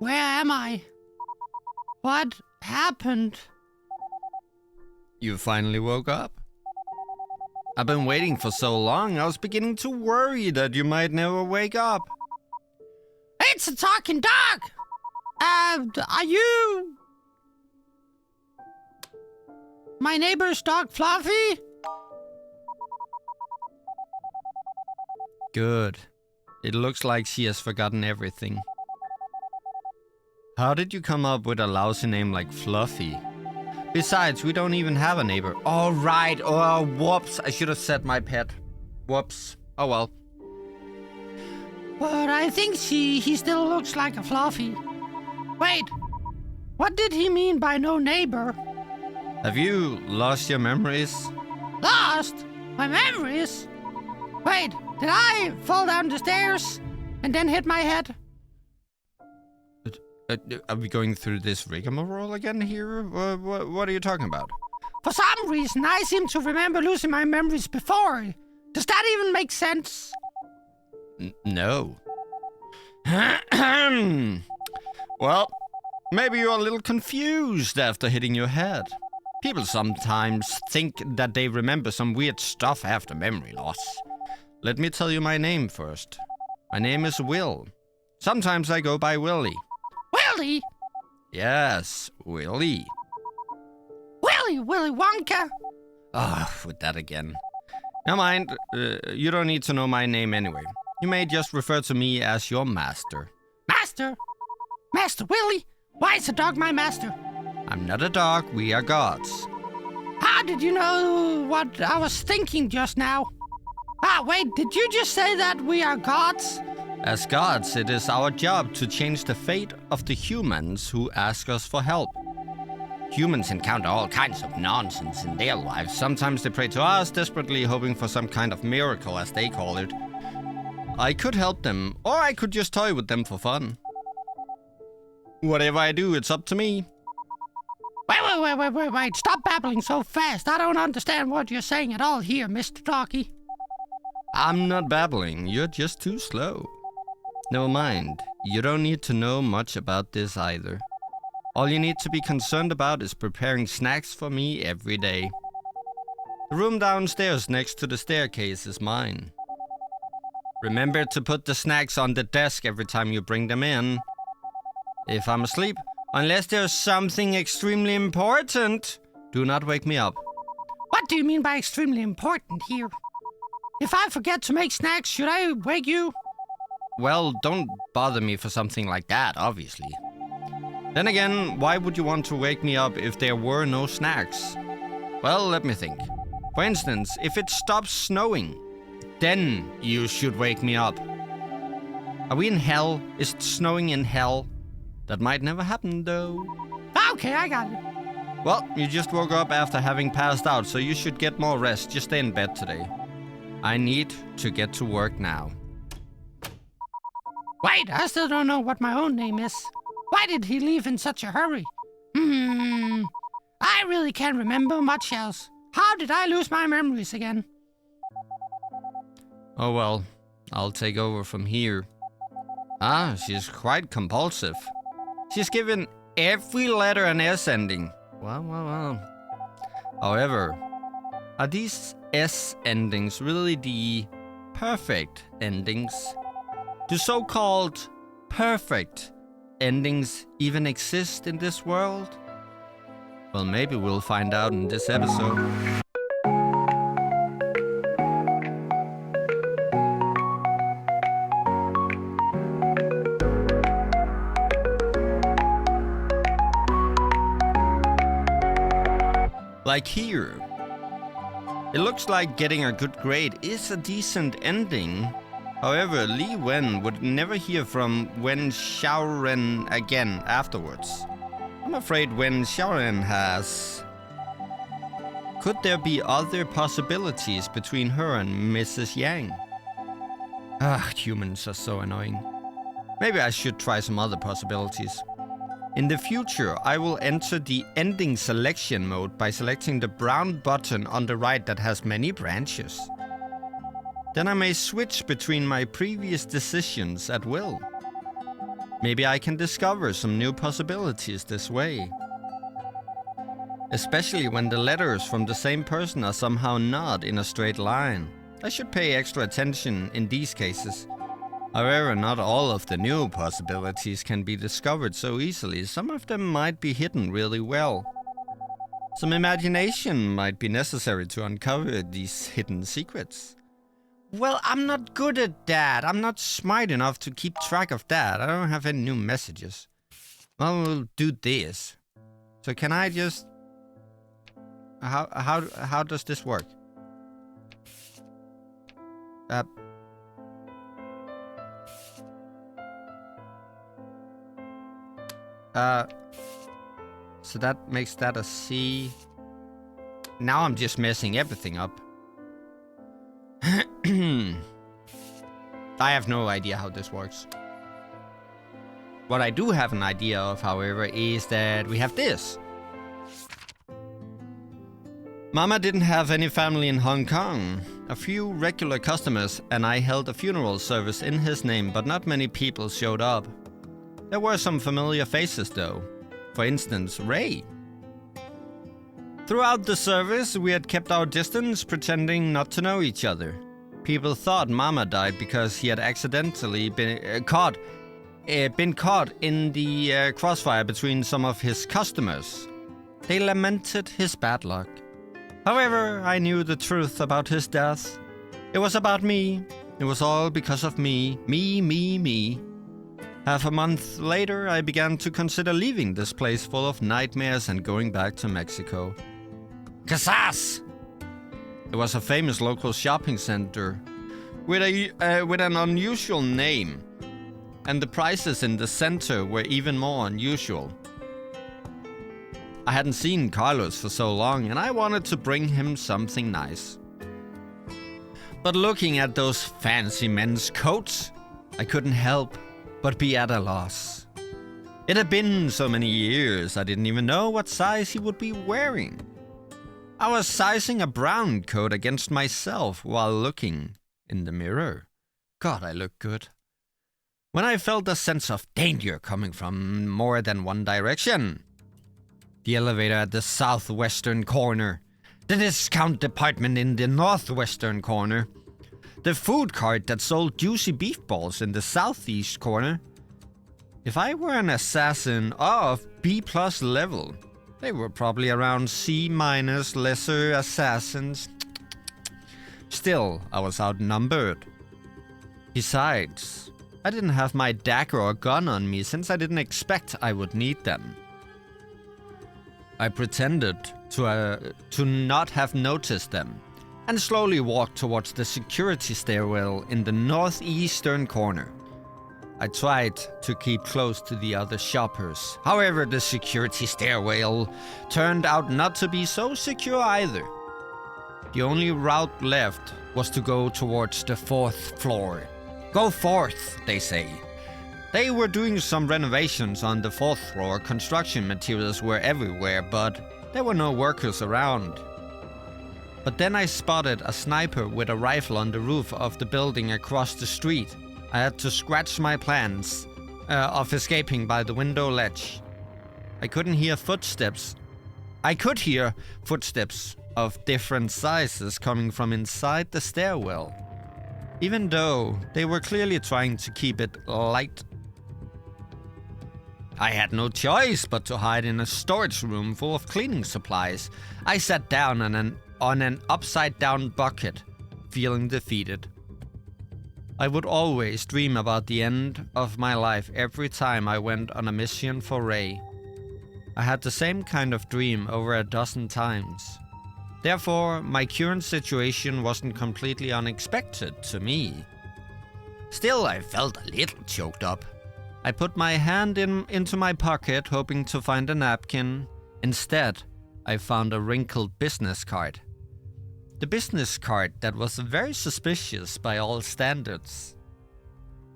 Where am I? What happened? You finally woke up? I've been waiting for so long, I was beginning to worry that you might never wake up. It's a talking dog! Are you... my neighbor's dog Fluffy? Good. It looks like she has forgotten everything. How did you come up with a lousy name like Fluffy? Besides, we don't even have a neighbor. Oh, right. Oh, whoops. I should have said my pet. Whoops. Oh, well. But I think he still looks like a Fluffy. Wait, what did he mean by no neighbor? Have you lost your memories? Lost? My memories? Wait, did I fall down the stairs and then hit my head? Are we going through this rigmarole again here? What are you talking about? For some reason, I seem to remember losing my memories before. Does that even make sense? No. Well, maybe you're a little confused after hitting your head. People sometimes think that they remember some weird stuff after memory loss. Let me tell you my name first. My name is Will. Sometimes I go by Willie. Willie? Yes, Willie. Willy Wonka? With that again. Never mind, you don't need to know my name anyway. You may just refer to me as your master. Master? Master Willie? Why is a dog my master? I'm not a dog, we are gods. How did you know what I was thinking just now? Wait, did you just say that we are gods? As gods, it is our job to change the fate of the humans who ask us for help. Humans encounter all kinds of nonsense in their lives. Sometimes they pray to us, desperately hoping for some kind of miracle, as they call it. I could help them, or I could just toy with them for fun. Whatever I do, it's up to me. Wait. Stop babbling so fast. I don't understand what you're saying at all here, Mr. Doggy. I'm not babbling. You're just too slow. Never mind. You don't need to know much about this either. All you need to be concerned about is preparing snacks for me every day. The room downstairs next to the staircase is mine. Remember to put the snacks on the desk every time you bring them in. If I'm asleep, unless there's something extremely important, do not wake me up. What do you mean by extremely important here? If I forget to make snacks, should I wake you? Well, don't bother me for something like that, obviously. Then again, why would you want to wake me up if there were no snacks? Well, let me think. For instance, if it stops snowing, then you should wake me up. Are we in hell? Is it snowing in hell? That might never happen, though. Okay, I got it. Well, you just woke up after having passed out, so you should get more rest. Just stay in bed today. I need to get to work now. Wait, I still don't know what my own name is. Why did he leave in such a hurry? I really can't remember much else. How did I lose my memories again? Oh well, I'll take over from here. She's quite compulsive. She's given every letter an S ending. Well. However, are these S endings really the perfect endings? Do so-called perfect endings even exist in this world? Well, maybe we'll find out in this episode. Like here. It looks like getting a good grade is a decent ending. However, Li Wen would never hear from Wen Xiaoren again afterwards. I'm afraid Wen Xiaoren has... Could there be other possibilities between her and Mrs. Yang? Humans are so annoying. Maybe I should try some other possibilities. In the future, I will enter the ending selection mode by selecting the brown button on the right that has many branches. Then I may switch between my previous decisions at will. Maybe I can discover some new possibilities this way. Especially when the letters from the same person are somehow not in a straight line. I should pay extra attention in these cases. However, not all of the new possibilities can be discovered so easily. Some of them might be hidden really well. Some imagination might be necessary to uncover these hidden secrets. Well, I'm not good at that. I'm not smart enough to keep track of that. I don't have any new messages. Well, we'll do this. So can I just... How does this work? So that makes that a C. Now I'm just messing everything up. I have no idea how this works. What I do have an idea of, however, is that we have this. Mama didn't have any family in Hong Kong. A few regular customers and I held a funeral service in his name, but not many people showed up. There were some familiar faces though. For instance, Ray. Throughout the service, we had kept our distance, pretending not to know each other. People thought Mama died because he had accidentally been caught in the crossfire between some of his customers. They lamented his bad luck. However, I knew the truth about his death. It was about me. It was all because of me. Me. Half a month later, I began to consider leaving this place full of nightmares and going back to Mexico. Casas! It was a famous local shopping center with an unusual name, and the prices in the center were even more unusual. I hadn't seen Carlos for so long, and I wanted to bring him something nice. But looking at those fancy men's coats, I couldn't help but be at a loss. It had been so many years, I didn't even know what size he would be wearing. I was sizing a brown coat against myself while looking in the mirror. God, I look good. When I felt a sense of danger coming from more than one direction. The elevator at the southwestern corner. The discount department in the northwestern corner. The food cart that sold juicy beef balls in the southeast corner. If I were an assassin of B+ level, they were probably around C- lesser assassins. Still, I was outnumbered. Besides, I didn't have my dagger or gun on me since I didn't expect I would need them. I pretended to not have noticed them and slowly walked towards the security stairwell in the northeastern corner. I tried to keep close to the other shoppers. However, the security stairwell turned out not to be so secure either. The only route left was to go towards the 4th floor. Go forth, they say. They were doing some renovations on the 4th floor. Construction materials were everywhere, but there were no workers around. But then I spotted a sniper with a rifle on the roof of the building across the street. I had to scratch my plans of escaping by the window ledge. I could hear footsteps of different sizes coming from inside the stairwell, even though they were clearly trying to keep it light. I had no choice but to hide in a storage room full of cleaning supplies. I sat down on an upside-down bucket, feeling defeated. I would always dream about the end of my life every time I went on a mission for Ray. I had the same kind of dream over a dozen times. Therefore, my current situation wasn't completely unexpected to me. Still, I felt a little choked up. I put my hand into my pocket, hoping to find a napkin. Instead, I found a wrinkled business card. The business card that was very suspicious by all standards.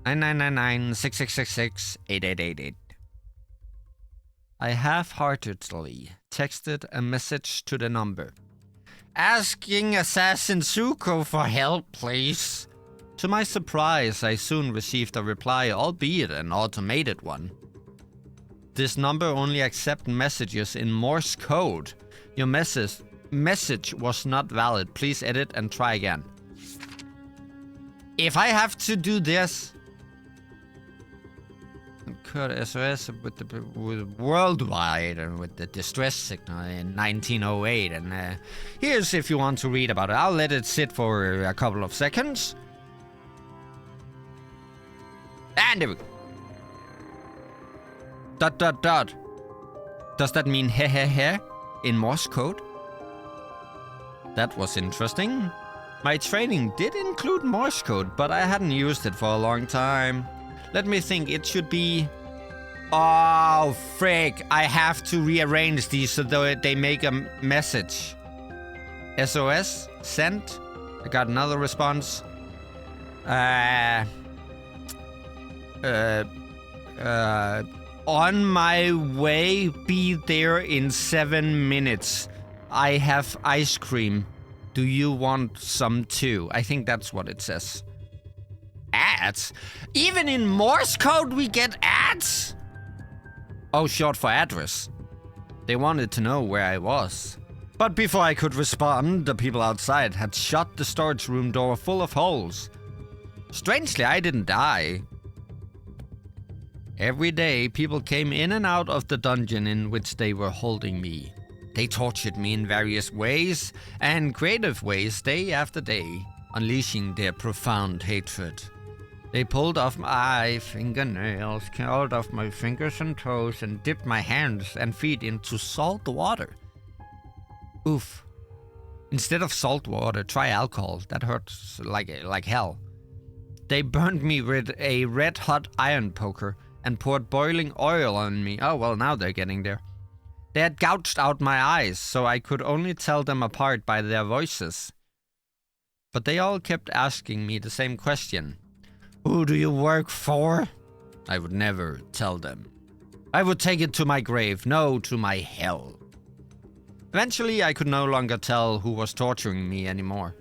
9999-6666-8888. I half-heartedly texted a message to the number. Asking Assassin Zuko for help, please. To my surprise, I soon received a reply, albeit an automated one. This number only accepts messages in Morse code. Your message was not valid. Please edit and try again. If I have to do this, code SOS with worldwide and with the distress signal in 1908. And here's if you want to read about it. I'll let it sit for a couple of seconds. And there we go. ... Does that mean he in Morse code? That was interesting. My training did include Morse code, but I hadn't used it for a long time. Let me think, it should be... Oh, frick, I have to rearrange these so that they make a message. SOS, sent. I got another response. On my way, be there in 7 minutes. I have ice cream. Do you want some too? I think that's what it says. Ads? Even in Morse code we get ads? Oh, short for address. They wanted to know where I was. But before I could respond, the people outside had shut the storage room door full of holes. Strangely, I didn't die. Every day, people came in and out of the dungeon in which they were holding me. They tortured me in various ways, and creative ways day after day, unleashing their profound hatred. They pulled off my fingernails, curled off my fingers and toes, and dipped my hands and feet into salt water. Oof. Instead of salt water, try alcohol. That hurts like hell. They burned me with a red-hot iron poker and poured boiling oil on me. Oh, well, now they're getting there. They had gouged out my eyes, so I could only tell them apart by their voices. But they all kept asking me the same question. Who do you work for? I would never tell them. I would take it to my grave, no, to my hell. Eventually, I could no longer tell who was torturing me anymore.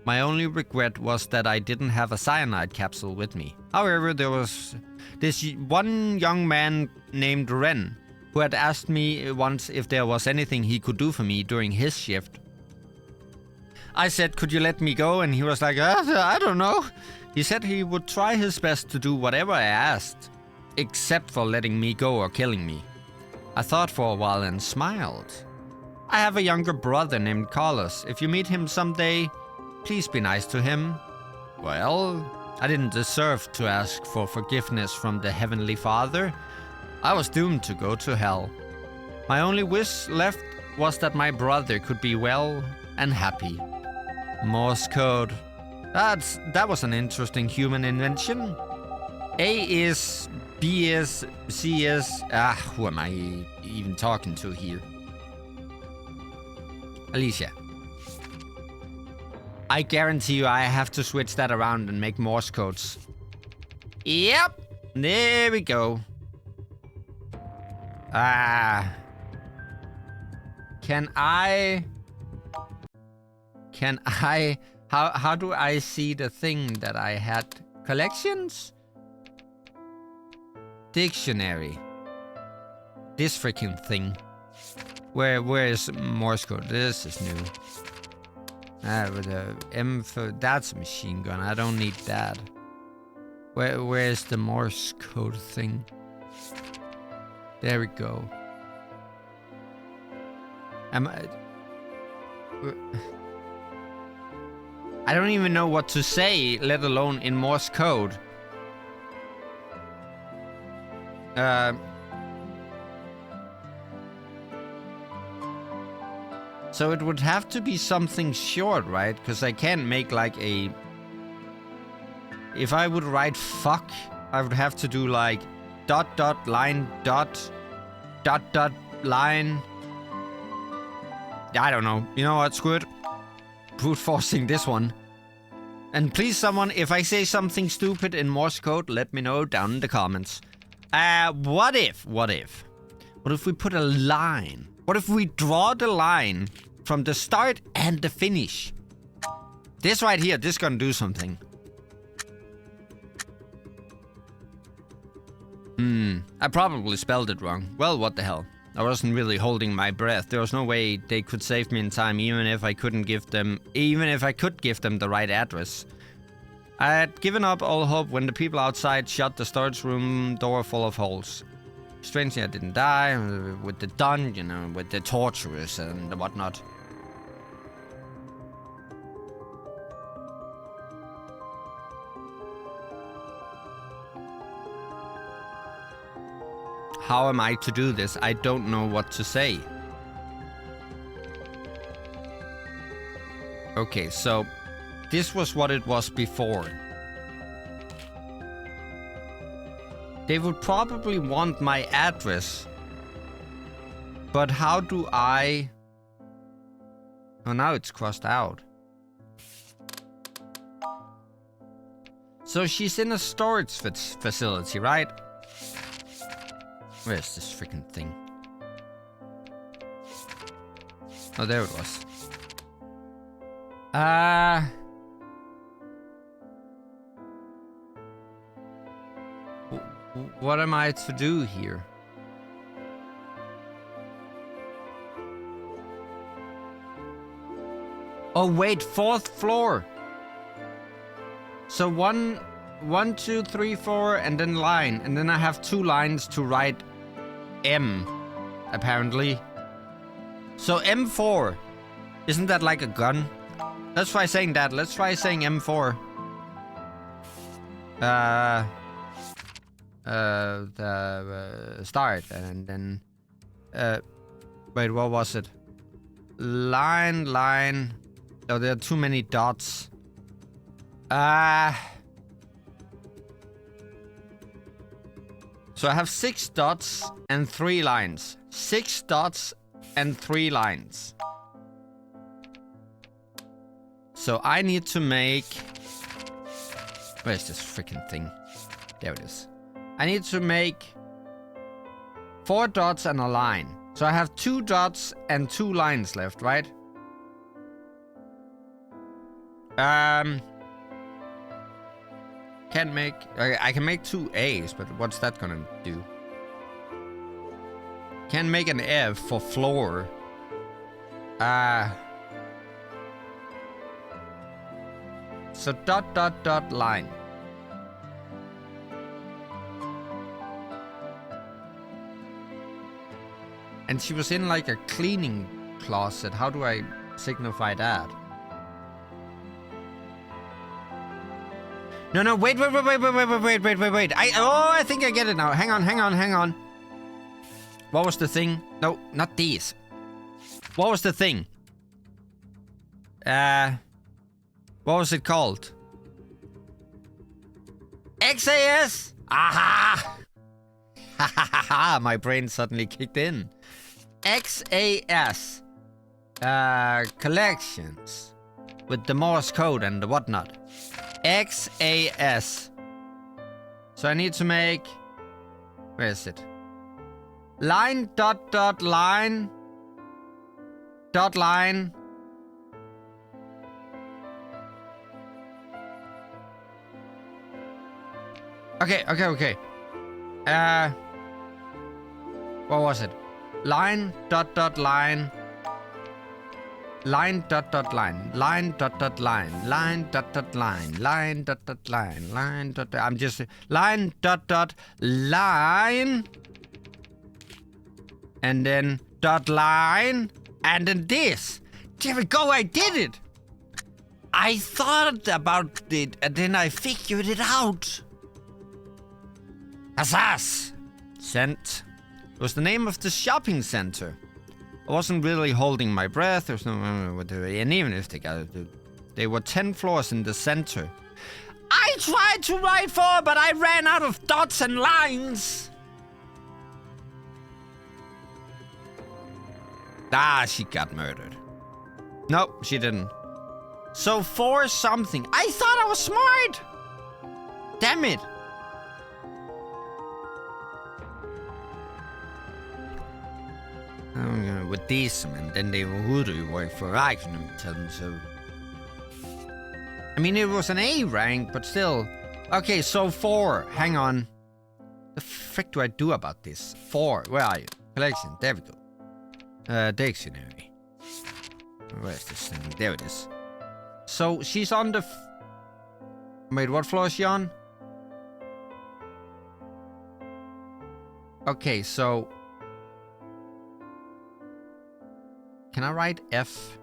My only regret was that I didn't have a cyanide capsule with me. However, there was this one young man named Ren who had asked me once if there was anything he could do for me during his shift. I said, could you let me go? And he was like, I don't know. He said he would try his best to do whatever I asked, except for letting me go or killing me. I thought for a while and smiled. I have a younger brother named Carlos. If you meet him someday, please be nice to him. Well, I didn't deserve to ask for forgiveness from the Heavenly Father. I was doomed to go to hell. My only wish left was that my brother could be well and happy. Morse code. That was an interesting human invention. A is, B is, C is... who am I even talking to here? Alicia. I guarantee you I have to switch that around and make Morse codes. Yep, there we go. Can I... How do I see the thing that I had? Collections? Dictionary. This freaking thing. Where is Morse code? This is new. With a M for that's a machine gun. I don't need that. Where's the Morse code thing? There we go. I don't even know what to say, let alone in Morse code. So it would have to be something short, right? Because I can't make like a... If I would write fuck, I would have to do like dot line dot line. I don't know. You know what? Screw it. Brute forcing this one. And please someone, if I say something stupid in Morse code, let me know down in the comments. What if we put a line? What if we draw the line from the start and the finish? This right here, this gonna do something. I probably spelled it wrong. Well, what the hell. I wasn't really holding my breath. There was no way they could save me in time, even if I could give them the right address. I had given up all hope when the people outside shut the storage room door full of holes. Strangely, I didn't die with the dungeon, with the torturers and whatnot. How am I to do this? I don't know what to say. Okay, so this was what it was before. They would probably want my address. But how do I... Oh, now it's crossed out. So she's in a storage facility, right? Where's this freaking thing? Oh, there it was. What am I to do here? Oh wait, 4th floor. So 1, 2, 3, 4, and then line, and then I have 2 lines to write M, apparently. So M4, isn't that like a gun? Let's try saying that. Let's try saying M4. Start, and then wait, what was it? Line. Oh, there are too many dots. So I have 6 dots and 3 lines. 6 dots and 3 lines. So I need to make... Where's this freaking thing? There it is. I need to make 4 dots and a line. So I have 2 dots and 2 lines left, right? Can't make... I can make 2 A's, but what's that gonna do? Can't make an F for floor. So dot line. And she was in like a cleaning closet. How do I signify that? No, wait. I think I get it now. Hang on. What was the thing? No, not these. What was the thing? What was it called? XAS! Aha! My brain suddenly kicked in. XAS. Collections. With the Morse code and the whatnot. XAS. So I need to make... Where is it? Line, dot, line. Dot, line. Okay. What was it? Line, dot, line. Line, dot, line. Line, dot, line. Line, dot, line. Line, dot, line. Line, dot... I'm just... Line, dot, line. And then dot, line. And then this. There we go, I did it. I thought about it, and then I figured it out. Assasin. Sent. It was the name of the shopping center. I wasn't really holding my breath. There was no... And even if they were 10 floors in the center. I tried to write 4, but I ran out of dots and lines. She got murdered. Nope, she didn't. So 4 something. I thought I was smart. Damn it. With these, and then they would work for action. So, I mean, it was an A rank, but still. Okay, so 4. Hang on. The frick do I do about this? 4. Where are you? Collection. There we go. Dictionary. Where's this thing? There it is. So she's on the... Wait, what floor is she on? Okay, so... Can I write F?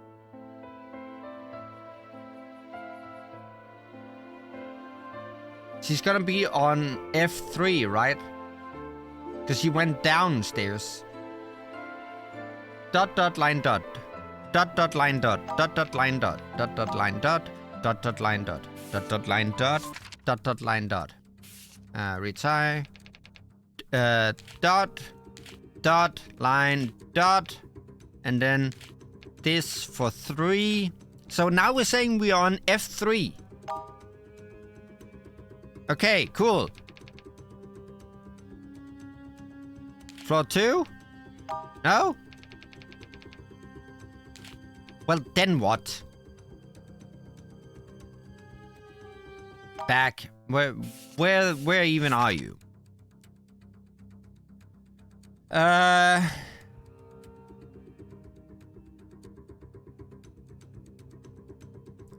She's gonna be on F3, right? Because she went downstairs. Dot dot line dot. Dot dot line dot. Dot dot line dot. Dot dot line dot. Dot dot line dot. Dot dot line dot. Dot dot line dot. Retire. Dot. Dot line dot. And then this for 3. So now we're saying we are on F3. Okay, cool. Floor 2? No? Well, then what? Back. Where even are you?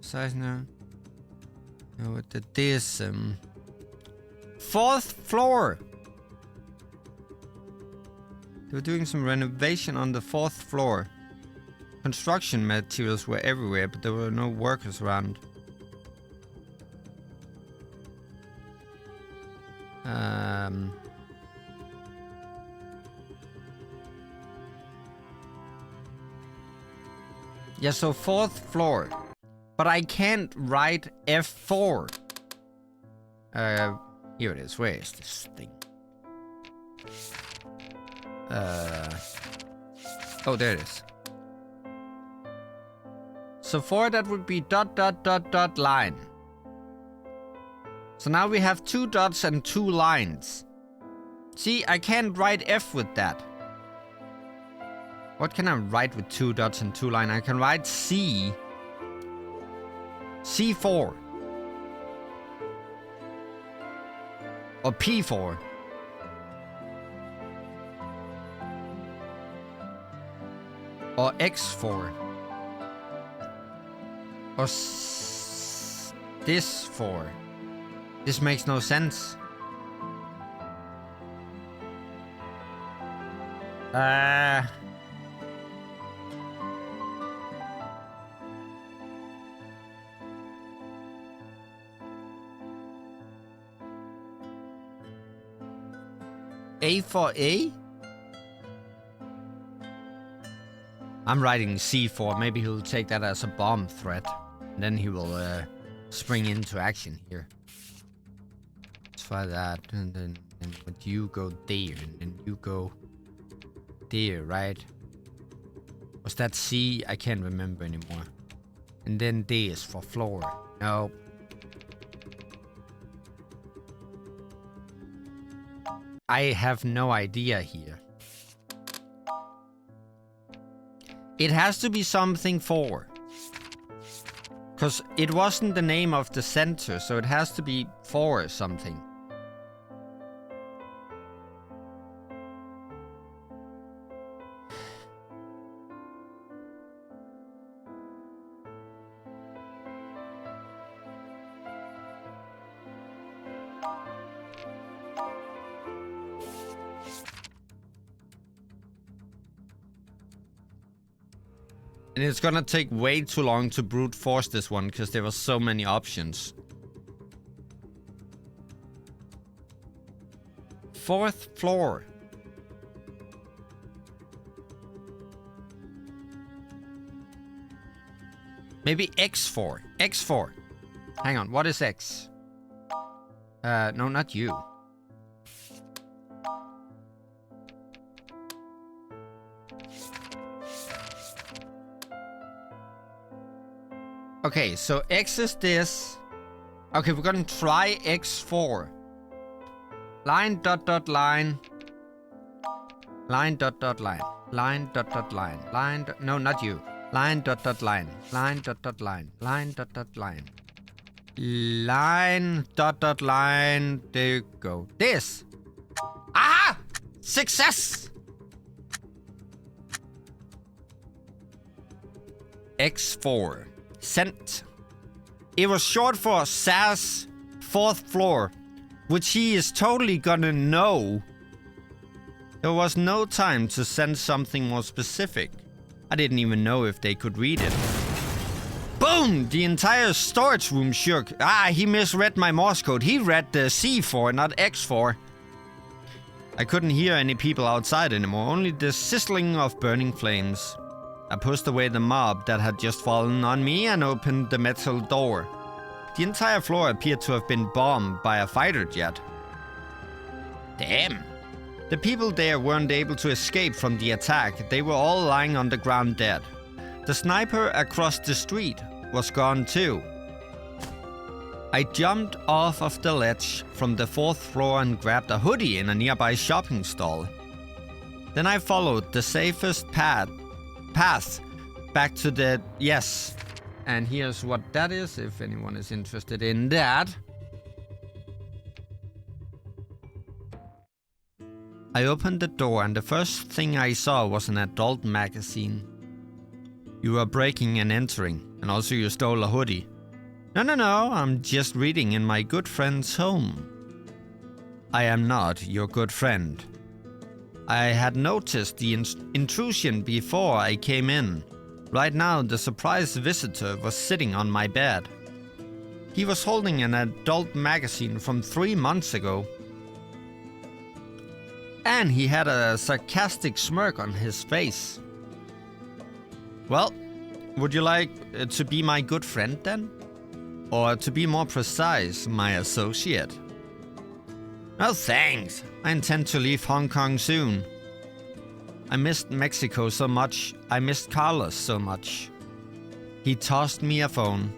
Size now. No, what did this 4th floor. They were doing some renovation on the 4th floor. Construction materials were everywhere, but there were no workers around. Yeah, so 4th floor. But I can't write F4. Here it is. Where is this thing? Oh, there it is. So for that would be dot dot dot dot line. So now we have 2 dots and 2 lines. See, I can't write F with that. What can I write with 2 dots and 2 lines? I can write C. C4. Or P4. Or X4. Or this 4. This makes no sense. A for A? I'm writing C4. Maybe he'll take that as a bomb threat. And then he will spring into action here. Let's try that. And then would you go there? And then you go there, right? Was that C? I can't remember anymore. And then D is for floor. No. I have no idea here. It has to be something 4. Because it wasn't the name of the center, so it has to be 4 or something. And it's gonna take way too long to brute force this one, because there were so many options. 4th floor. Maybe X4. X4. Hang on, what is X? No, not you. Okay, so X is this. Okay, we're gonna try X4. Line dot dot line. Line dot dot line. Line dot dot line. Line dot, no, not you. Line dot dot line. Line dot dot line. Line dot dot line. Line dot dot line. There you go. This. Ah! Success! X4. Sent. It was short for SAS 4th floor, which he is totally gonna know. There was no time to send something more specific. I didn't even know if they could read it. Boom! The entire storage room shook. He misread my Morse code. He read the C4, not X4. I couldn't hear any people outside anymore, only the sizzling of burning flames. I pushed away the mob that had just fallen on me and opened the metal door. The entire floor appeared to have been bombed by a fighter jet. Damn. The people there weren't able to escape from the attack. They were all lying on the ground dead. The sniper across the street was gone too. I jumped off of the ledge from the 4th floor and grabbed a hoodie in a nearby shopping stall. Then I followed the safest path back to the... Yes. And here's what that is, if anyone is interested in that. I opened the door and the first thing I saw was an adult magazine. You were breaking and entering, and also you stole a hoodie. No, I'm just reading in my good friend's home. I am not your good friend. I had noticed the intrusion before I came in. Right now, the surprise visitor was sitting on my bed. He was holding an adult magazine from 3 months ago. And he had a sarcastic smirk on his face. Well, would you like to be my good friend then? Or to be more precise, my associate? No thanks. I intend to leave Hong Kong soon. I missed Mexico so much. I missed Carlos so much. He tossed me a phone.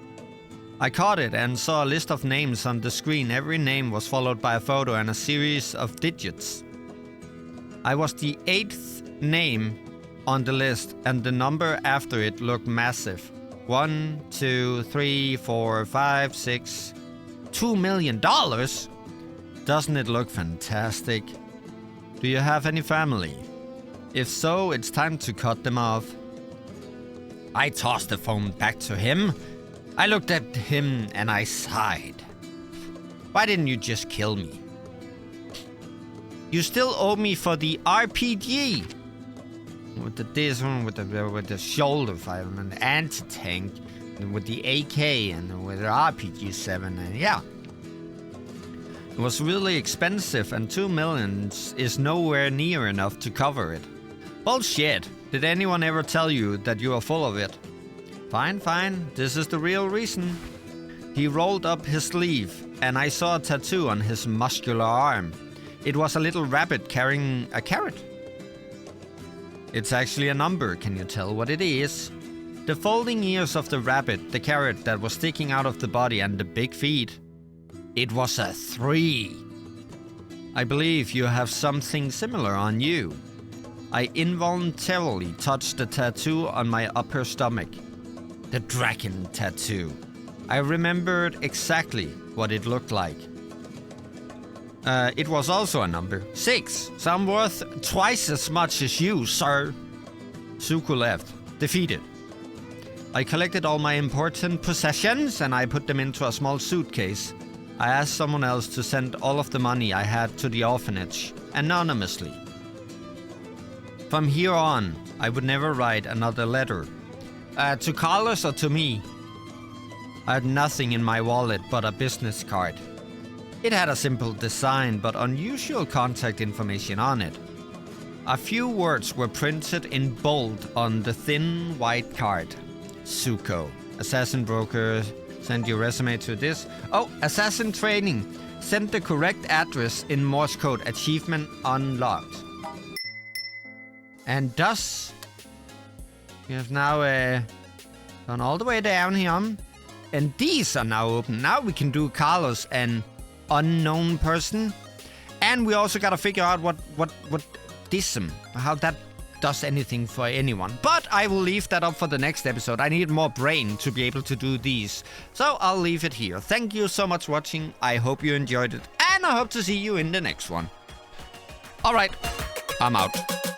I caught it and saw a list of names on the screen. Every name was followed by a photo and a series of digits. I was the 8th name on the list, and the number after it looked massive. 1, 2, 3, 4, 5, 6. $2 million? Doesn't it look fantastic? Do you have any family? If so, it's time to cut them off. I tossed the phone back to him. I looked at him and I sighed. Why didn't you just kill me? You still owe me for the RPG. With this one, with the shoulder fire, and an anti-tank, and with the AK, and with the RPG-7, and yeah. It was really expensive, and 2 million is nowhere near enough to cover it. Bullshit! Did anyone ever tell you that you are full of it? Fine, this is the real reason. He rolled up his sleeve, and I saw a tattoo on his muscular arm. It was a little rabbit carrying a carrot. It's actually a number. Can you tell what it is? The folding ears of the rabbit, the carrot that was sticking out of the body, and the big feet. It was a 3. I believe you have something similar on you. I involuntarily touched the tattoo on my upper stomach. The dragon tattoo. I remembered exactly what it looked like. It was also a number. 6. So I'm worth twice as much as you, sir. Suku left, defeated. I collected all my important possessions and I put them into a small suitcase. I asked someone else to send all of the money I had to the orphanage, anonymously. From here on, I would never write another letter. To Carlos or to me. I had nothing in my wallet but a business card. It had a simple design but unusual contact information on it. A few words were printed in bold on the thin white card. Suko, Assassin Broker, send your resume to this. Oh, Assassin Training. Send the correct address in Morse code. Achievement unlocked. And thus, we have now gone all the way down here. And these are now open. Now we can do Carlos and unknown person. And we also gotta figure out what dism, how that does anything for anyone. But I will leave that up for the next episode. I need more brain to be able to do these. So I'll leave it here. Thank you so much for watching. I hope you enjoyed it. And I hope to see you in the next one. Alright. I'm out.